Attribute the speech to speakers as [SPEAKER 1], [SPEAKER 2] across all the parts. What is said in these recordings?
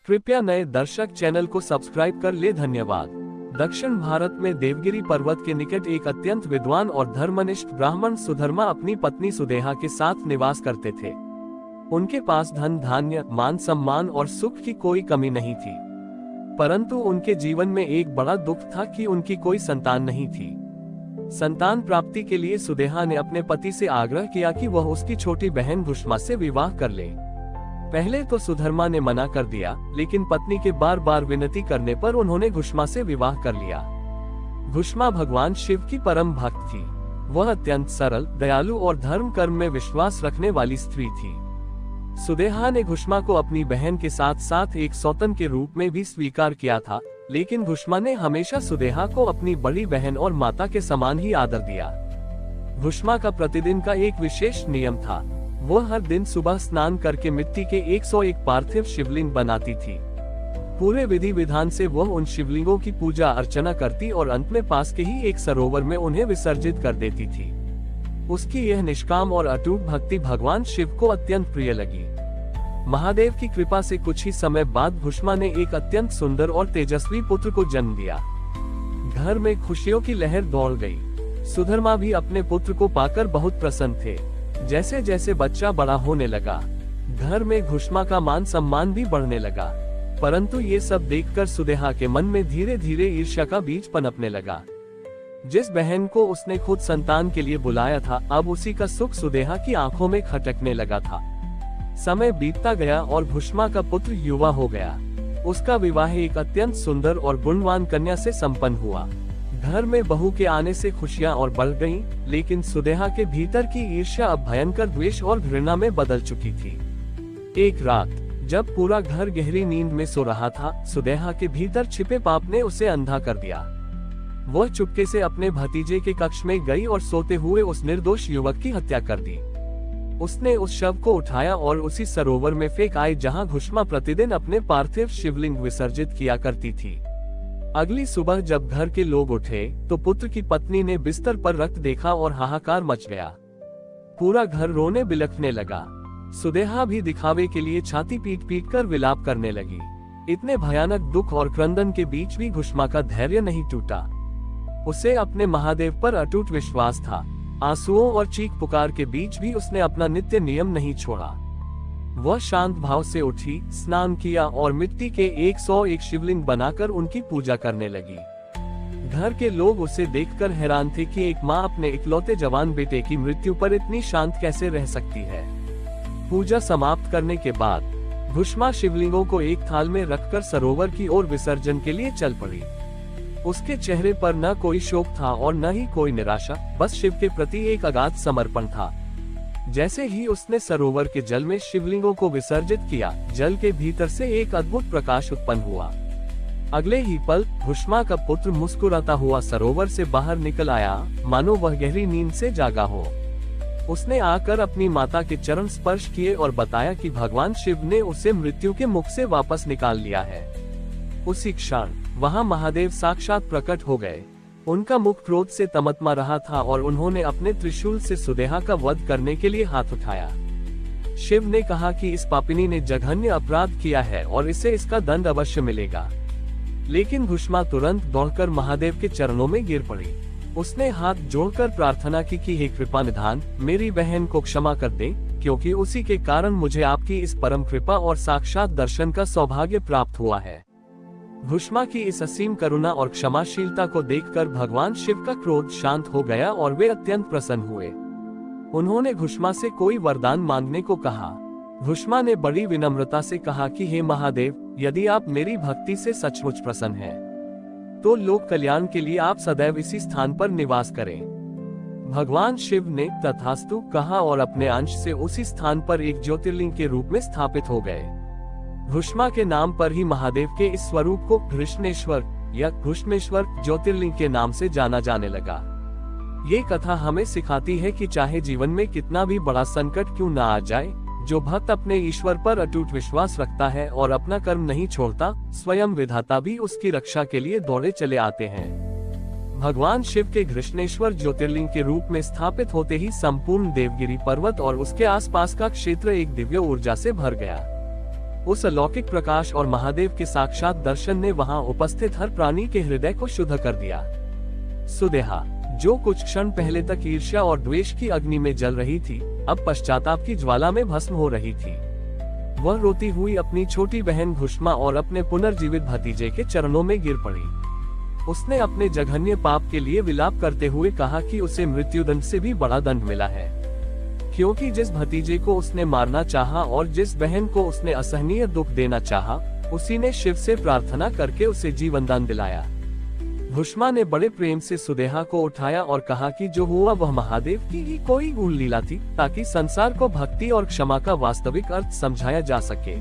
[SPEAKER 1] कृपया नए दर्शक चैनल को सब्सक्राइब कर ले। धन्यवाद। दक्षिण भारत में देवगिरी पर्वत के निकट एक अत्यंत विद्वान और धर्मनिष्ठ ब्राह्मण सुधर्मा अपनी पत्नी सुदेहा के साथ निवास करते थे। उनके पास धन धान्य, मान सम्मान और सुख की कोई कमी नहीं थी, परंतु उनके जीवन में एक बड़ा दुख था कि उनकी कोई संतान नहीं थी। संतान प्राप्ति के लिए सुदेहा ने अपने पति से आग्रह किया कि वह उसकी छोटी बहन घुष्मा से विवाह कर ले। पहले तो सुधर्मा ने मना कर दिया, लेकिन पत्नी के बार बार विनती करने पर उन्होंने घुष्मा से विवाह कर लिया। घुष्मा भगवान शिव की परम भक्त थी। वह अत्यंत सरल, दयालु और धर्म कर्म में विश्वास रखने वाली स्त्री थी। सुदेहा ने घुष्मा को अपनी बहन के साथ साथ एक सौतन के रूप में भी स्वीकार किया था, लेकिन घुष्मा ने हमेशा सुदेहा को अपनी बड़ी बहन और माता के समान ही आदर दिया। घुष्मा का प्रतिदिन का एक विशेष नियम था। वह हर दिन सुबह स्नान करके मिट्टी के 101 पार्थिव शिवलिंग बनाती थी। पूरे विधि विधान से वह उन शिवलिंगों की पूजा अर्चना करती और अंत में पास के ही एक सरोवर में उन्हें विसर्जित कर देती थी। उसकी यह निष्काम और अटूट भक्ति भगवान शिव को अत्यंत प्रिय लगी। महादेव की कृपा से कुछ ही समय बाद घुष्मा ने एक अत्यंत सुंदर और तेजस्वी पुत्र को जन्म दिया। घर में खुशियों की लहर दौड़ गई। सुधर्मा भी अपने पुत्र को पाकर बहुत प्रसन्न थे। जैसे जैसे बच्चा बड़ा होने लगा, घर में घुष्मा का मान सम्मान भी बढ़ने लगा, परंतु ये सब देखकर सुदेहा के मन में धीरे धीरे ईर्ष्या का बीज पनपने लगा। जिस बहन को उसने खुद संतान के लिए बुलाया था, अब उसी का सुख सुदेहा की आंखों में खटकने लगा था। समय बीतता गया और घुष्मा का पुत्र युवा हो गया। उसका विवाह एक अत्यंत सुंदर और गुणवान कन्या से संपन्न हुआ। घर में बहू के आने से खुशियां और बढ़ गईं, लेकिन सुदेहा के भीतर की ईर्ष्या अब भयंकर द्वेष और घृणा में बदल चुकी थी। एक रात जब पूरा घर गहरी नींद में सो रहा था, सुदेहा के भीतर छिपे पाप ने उसे अंधा कर दिया। वह चुपके से अपने भतीजे के कक्ष में गई और सोते हुए उस निर्दोष युवक की हत्या कर दी। उसने उस शव को उठाया और उसी सरोवर में फेंक आई जहां घुष्मा प्रतिदिन अपने पार्थिव शिवलिंग विसर्जित किया करती थी। अगली सुबह जब घर के लोग उठे तो पुत्र की पत्नी ने बिस्तर पर रक्त देखा और हाहाकार मच गया। पूरा घर रोने बिलखने लगा। सुदेहा भी दिखावे के लिए छाती पीट पीट कर विलाप करने लगी। इतने भयानक दुख और क्रंदन के बीच भी घुष्मा का धैर्य नहीं टूटा। उसे अपने महादेव पर अटूट विश्वास था। आंसुओं और चीख पुकार के बीच भी उसने अपना नित्य नियम नहीं छोड़ा। वह शांत भाव से उठी, स्नान किया और मिट्टी के 101 शिवलिंग बनाकर उनकी पूजा करने लगी। घर के लोग उसे देखकर हैरान थे कि एक माँ अपने इकलौते जवान बेटे की मृत्यु पर इतनी शांत कैसे रह सकती है। पूजा समाप्त करने के बाद घुष्मा शिवलिंगों को एक थाल में रखकर सरोवर की ओर विसर्जन के लिए चल पड़ी। उसके चेहरे पर न कोई शोक था और न ही कोई निराशा, बस शिव के प्रति एक अगाध समर्पण था। जैसे ही उसने सरोवर के जल में शिवलिंगों को विसर्जित किया, जल के भीतर से एक अद्भुत प्रकाश उत्पन्न हुआ। अगले ही पल घुष्मा का पुत्र मुस्कुराता हुआ सरोवर से बाहर निकल आया, मानो वह गहरी नींद से जागा हो। उसने आकर अपनी माता के चरण स्पर्श किए और बताया कि भगवान शिव ने उसे मृत्यु के मुख से वापस निकाल लिया है। उसी क्षण वहां महादेव साक्षात प्रकट हो गए। उनका मुख क्रोध से तमतमा रहा था और उन्होंने अपने त्रिशूल से सुदेहा का वध करने के लिए हाथ उठाया। शिव ने कहा कि इस पापिनी ने जघन्य अपराध किया है और इसे इसका दंड अवश्य मिलेगा। लेकिन घुष्मा तुरंत दौड़कर महादेव के चरणों में गिर पड़ी। उसने हाथ जोड़कर प्रार्थना की कि हे कृपा निधान, मेरी बहन को क्षमा कर दे, क्योंकि उसी के कारण मुझे आपकी इस परम कृपा और साक्षात दर्शन का सौभाग्य प्राप्त हुआ है। घुष्मा की इस असीम करुणा और क्षमाशीलता को देखकर भगवान शिव का क्रोध शांत हो गया और वे अत्यंत प्रसन्न हुए। उन्होंने घुष्मा से कोई वरदान मांगने को कहा। घुष्मा ने बड़ी विनम्रता से कहा कि हे महादेव, यदि आप मेरी भक्ति से सचमुच प्रसन्न हैं, तो लोक कल्याण के लिए आप सदैव इसी स्थान पर निवास करें। भगवान शिव ने तथास्तु कहा और अपने अंश से उसी स्थान पर एक ज्योतिर्लिंग के रूप में स्थापित हो गए। घुष्मा के नाम पर ही महादेव के इस स्वरूप को घृष्णेश्वर या घुष्मेश्वर ज्योतिर्लिंग के नाम से जाना जाने लगा। ये कथा हमें सिखाती है कि चाहे जीवन में कितना भी बड़ा संकट क्यों न आ जाए, जो भक्त अपने ईश्वर पर अटूट विश्वास रखता है और अपना कर्म नहीं छोड़ता, स्वयं विधाता भी उसकी रक्षा के लिए दौड़े चले आते हैं। भगवान शिव के घृष्णेश्वर ज्योतिर्लिंग के रूप में स्थापित होते ही संपूर्ण देवगिरी पर्वत और उसके आसपास का क्षेत्र एक दिव्य ऊर्जा से भर गया। उस अलौकिक प्रकाश और महादेव के साक्षात दर्शन ने वहां उपस्थित हर प्राणी के हृदय को शुद्ध कर दिया। सुदेहा, जो कुछ क्षण पहले तक ईर्ष्या और द्वेष की अग्नि में जल रही थी, अब पश्चाताप की ज्वाला में भस्म हो रही थी। वह रोती हुई अपनी छोटी बहन घुष्मा और अपने पुनर्जीवित भतीजे के चरणों में गिर पड़ी। उसने अपने जघन्य पाप के लिए विलाप करते हुए कहा कि उसे मृत्युदंड से भी बड़ा दंड मिला है, क्योंकि जिस भतीजे को उसने मारना चाहा और जिस बहन को उसने असहनीय दुख देना चाहा, उसी ने शिव से प्रार्थना करके उसे जीवन दान दिलाया। घुष्मा ने बड़े प्रेम से सुदेहा को उठाया और कहा कि जो हुआ वह महादेव की ही कोई गूढ़ लीला थी, ताकि संसार को भक्ति और क्षमा का वास्तविक अर्थ समझाया जा सके।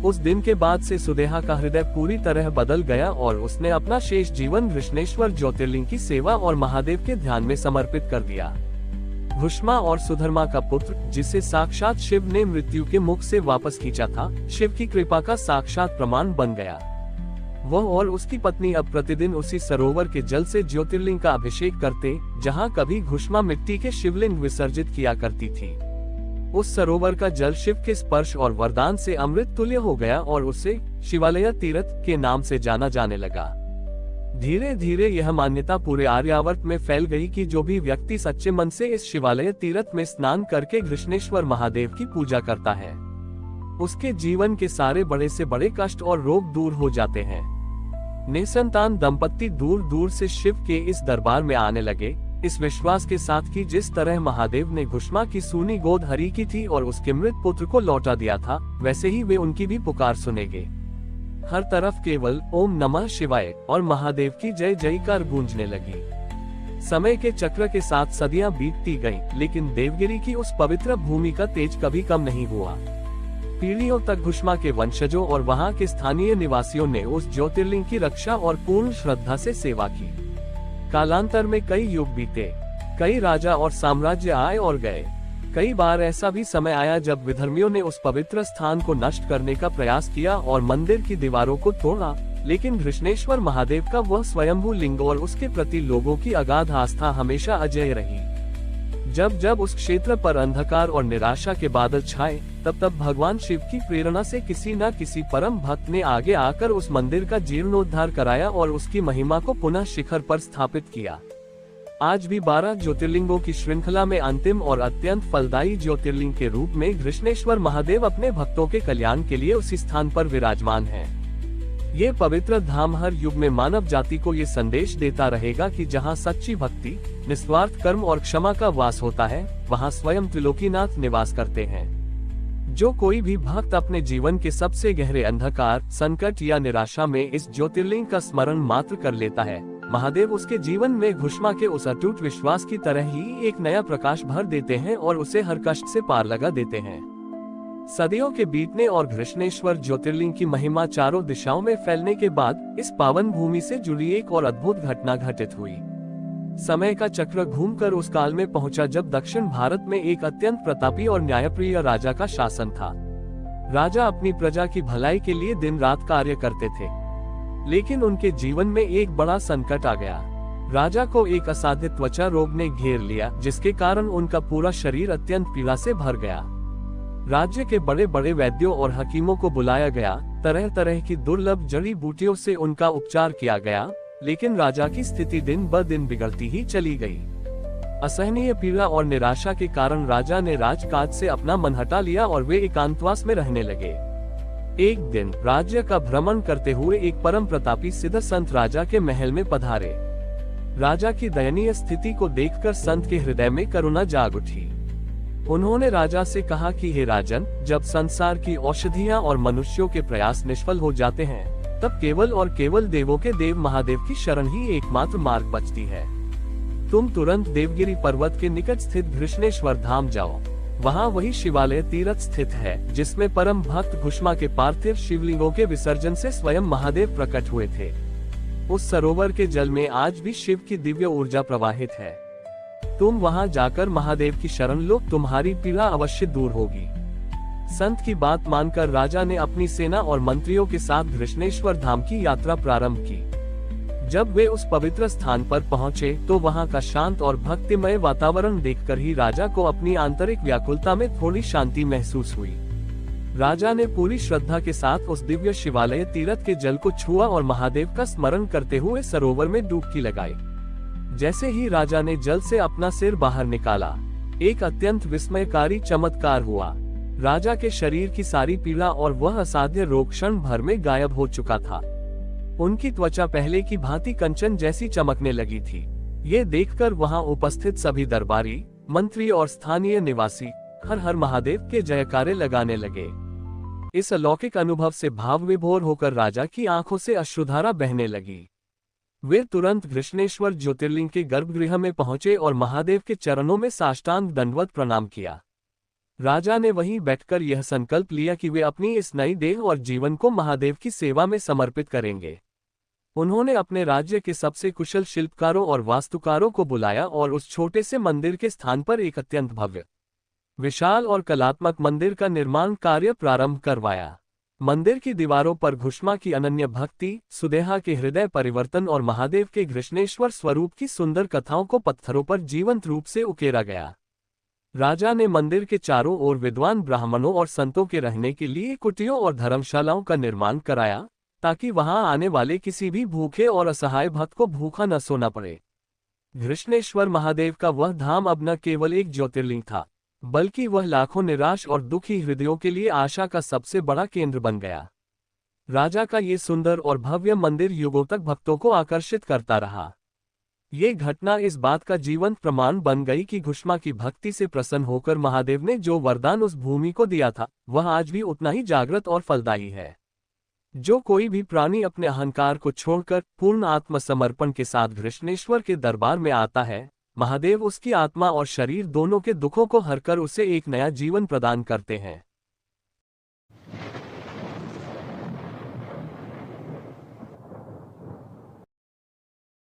[SPEAKER 1] उस दिन के बाद से सुदेहा का हृदय पूरी तरह बदल गया और उसने अपना शेष जीवन घृष्णेश्वर ज्योतिर्लिंग की सेवा और महादेव के ध्यान में समर्पित कर दिया। घुष्मा और सुधर्मा का पुत्र, जिसे साक्षात शिव ने मृत्यु के मुख से वापस खींचा था, शिव की कृपा का साक्षात प्रमाण बन गया। वह और उसकी पत्नी अब प्रतिदिन उसी सरोवर के जल से ज्योतिर्लिंग का अभिषेक करते, जहां कभी घुष्मा मिट्टी के शिवलिंग विसर्जित किया करती थी। उस सरोवर का जल शिव के स्पर्श और वरदान से अमृत तुल्य हो गया और उसे शिवालय तीर्थ के नाम से जाना जाने लगा। धीरे धीरे यह मान्यता पूरे आर्यावर्त में फैल गई कि जो भी व्यक्ति सच्चे मन से इस शिवालय तीर्थ में स्नान करके घृष्णेश्वर महादेव की पूजा करता है, उसके जीवन के सारे बड़े से बड़े कष्ट और रोग दूर हो जाते हैं। निसंतान दंपत्ति दूर दूर से शिव के इस दरबार में आने लगे, इस विश्वास के साथ कि जिस तरह महादेव ने घुष्मा की सूनी गोद हरी की थी और उसके मृत पुत्र को लौटा दिया था, वैसे ही वे उनकी भी पुकार सुनेंगे। हर तरफ केवल ओम नमः शिवाय और महादेव की जय जयकार गूंजने लगी। समय के चक्र के साथ सदियां बीतती गईं, लेकिन देवगिरी की उस पवित्र भूमि का तेज कभी कम नहीं हुआ। पीढ़ियों तक घुष्मा के वंशजों और वहां के स्थानीय निवासियों ने उस ज्योतिर्लिंग की रक्षा और पूर्ण श्रद्धा से सेवा की। कालांतर में कई युग बीते, कई राजा और साम्राज्य आए और गए। कई बार ऐसा भी समय आया जब विधर्मियों ने उस पवित्र स्थान को नष्ट करने का प्रयास किया और मंदिर की दीवारों को तोड़ा, लेकिन घृष्णेश्वर महादेव का वह स्वयंभू लिंग और उसके प्रति लोगों की अगाध आस्था हमेशा अजेय रही। जब जब उस क्षेत्र पर अंधकार और निराशा के बादल छाए, तब तब भगवान शिव की प्रेरणा से किसी न किसी परम भक्त ने आगे आकर उस मंदिर का जीर्णोद्धार कराया और उसकी महिमा को पुनः शिखर पर स्थापित किया। आज भी 12 ज्योतिर्लिंगों की श्रृंखला में अंतिम और अत्यंत फलदायी ज्योतिर्लिंग के रूप में घृष्णेश्वर महादेव अपने भक्तों के कल्याण के लिए उसी स्थान पर विराजमान है। ये पवित्र धाम हर युग में मानव जाति को ये संदेश देता रहेगा कि जहाँ सच्ची भक्ति, निस्वार्थ कर्म और क्षमा का वास होता है, वहाँ स्वयं त्रिलोकीनाथ निवास करते हैं। जो कोई भी भक्त अपने जीवन के सबसे गहरे अंधकार, संकट या निराशा में इस ज्योतिर्लिंग का स्मरण मात्र कर लेता है, महादेव उसके जीवन में घुष्मा के उस अटूट विश्वास की तरह ही एक नया प्रकाश भर देते हैं और उसे हर कष्ट से पार लगा देते हैं। सदियों के बीतने और घृष्णेश्वर ज्योतिर्लिंग की महिमा चारों दिशाओं में फैलने के बाद इस पावन भूमि से जुड़ी एक और अद्भुत घटना घटित हुई। समय का चक्र घूमकर उस काल में पहुंचा जब दक्षिण भारत में एक अत्यंत प्रतापी और न्यायप्रिय राजा का शासन था। राजा अपनी प्रजा की भलाई के लिए दिन रात कार्य करते थे, लेकिन उनके जीवन में एक बड़ा संकट आ गया। राजा को एक असाध्य त्वचा रोग ने घेर लिया, जिसके कारण उनका पूरा शरीर अत्यंत पीड़ा से भर गया। राज्य के बड़े बड़े वैद्यों और हकीमों को बुलाया गया, तरह तरह की दुर्लभ जड़ी बूटियों से उनका उपचार किया गया, लेकिन राजा की स्थिति दिन ब दिन बिगड़ती ही चली गई। असहनीय पीड़ा और निराशा के कारण राजा ने राजकाज से अपना मन हटा लिया और वे एकांतवास में रहने लगे। एक दिन राज्य का भ्रमण करते हुए एक परम प्रतापी सिद्ध संत राजा के महल में पधारे। राजा की दयनीय स्थिति को देखकर संत के हृदय में करुणा जाग उठी। उन्होंने राजा से कहा कि हे राजन, जब संसार की औषधियां और मनुष्यों के प्रयास निष्फल हो जाते हैं, तब केवल और केवल देवों के देव महादेव की शरण ही एकमात्र मार्ग बचती है। तुम तुरंत देवगिरी पर्वत के निकट स्थित घृष्णेश्वर धाम जाओ। वहाँ वही शिवालय तीर्थ स्थित है, जिसमें परम भक्त घुष्मा के पार्थिव शिवलिंगों के विसर्जन से स्वयं महादेव प्रकट हुए थे। उस सरोवर के जल में आज भी शिव की दिव्य ऊर्जा प्रवाहित है। तुम वहां जाकर महादेव की शरण लो, तुम्हारी पीड़ा अवश्य दूर होगी। संत की बात मानकर राजा ने अपनी सेना और मंत्रियों के साथ घृष्णेश्वर धाम की यात्रा प्रारंभ की। जब वे उस पवित्र स्थान पर पहुंचे, तो वहां का शांत और भक्तिमय वातावरण देखकर ही राजा को अपनी आंतरिक व्याकुलता में थोड़ी शांति महसूस हुई। राजा ने पूरी श्रद्धा के साथ उस दिव्य शिवालय तीर्थ के जल को छुआ और महादेव का स्मरण करते हुए सरोवर में डुबकी लगाई। जैसे ही राजा ने जल से अपना सिर बाहर निकाला, एक अत्यंत विस्मयकारी चमत्कार हुआ। राजा के शरीर की सारी पीड़ा और वह असाध्य रोग क्षण भर में गायब हो चुका था। उनकी त्वचा पहले की भांति कंचन जैसी चमकने लगी थी। ये देखकर वहां उपस्थित सभी दरबारी, मंत्री और स्थानीय निवासी हर हर महादेव के जयकारे लगाने लगे। इस अलौकिक अनुभव से भाव विभोर होकर राजा की आंखों से अश्रुधारा बहने लगी। वे तुरंत घृष्णेश्वर ज्योतिर्लिंग के गर्भगृह में पहुंचे और महादेव के चरणों में साष्टांग दंडवत प्रणाम किया। राजा ने वहीं बैठकर यह संकल्प लिया कि वे अपनी इस नई देह और जीवन को महादेव की सेवा में समर्पित करेंगे। उन्होंने अपने राज्य के सबसे कुशल शिल्पकारों और वास्तुकारों को बुलाया और उस छोटे से मंदिर के स्थान पर एक अत्यंत भव्य, विशाल और कलात्मक मंदिर का निर्माण कार्य प्रारंभ करवाया। मंदिर की दीवारों पर घुष्मा की अनन्य भक्ति, सुदेहा के हृदय परिवर्तन और महादेव के घृष्णेश्वर स्वरूप की सुंदर कथाओं को पत्थरों पर जीवंत रूप से उकेरा गया। राजा ने मंदिर के चारों ओर विद्वान ब्राह्मणों और संतों के रहने के लिए कुटियों और धर्मशालाओं का निर्माण कराया, ताकि वहां आने वाले किसी भी भूखे और असहाय भक्त को भूखा न सोना पड़े। घृष्णेश्वर महादेव का वह धाम अब न केवल एक ज्योतिर्लिंग था, बल्कि वह लाखों निराश और दुखी हृदयों के लिए आशा का सबसे बड़ा केंद्र बन गया। राजा का ये सुंदर और भव्य मंदिर युगों तक भक्तों को आकर्षित करता रहा। ये घटना इस बात का जीवंत प्रमाण बन गई कि घुष्मा की भक्ति से प्रसन्न होकर महादेव ने जो वरदान उस भूमि को दिया था, वह आज भी उतना ही जागृत और फलदायी है। जो कोई भी प्राणी अपने अहंकार को छोड़कर पूर्ण आत्मसमर्पण के साथ घृष्णेश्वर के दरबार में आता है, महादेव उसकी आत्मा और शरीर दोनों के दुखों को हरकर उसे एक नया जीवन प्रदान करते हैं।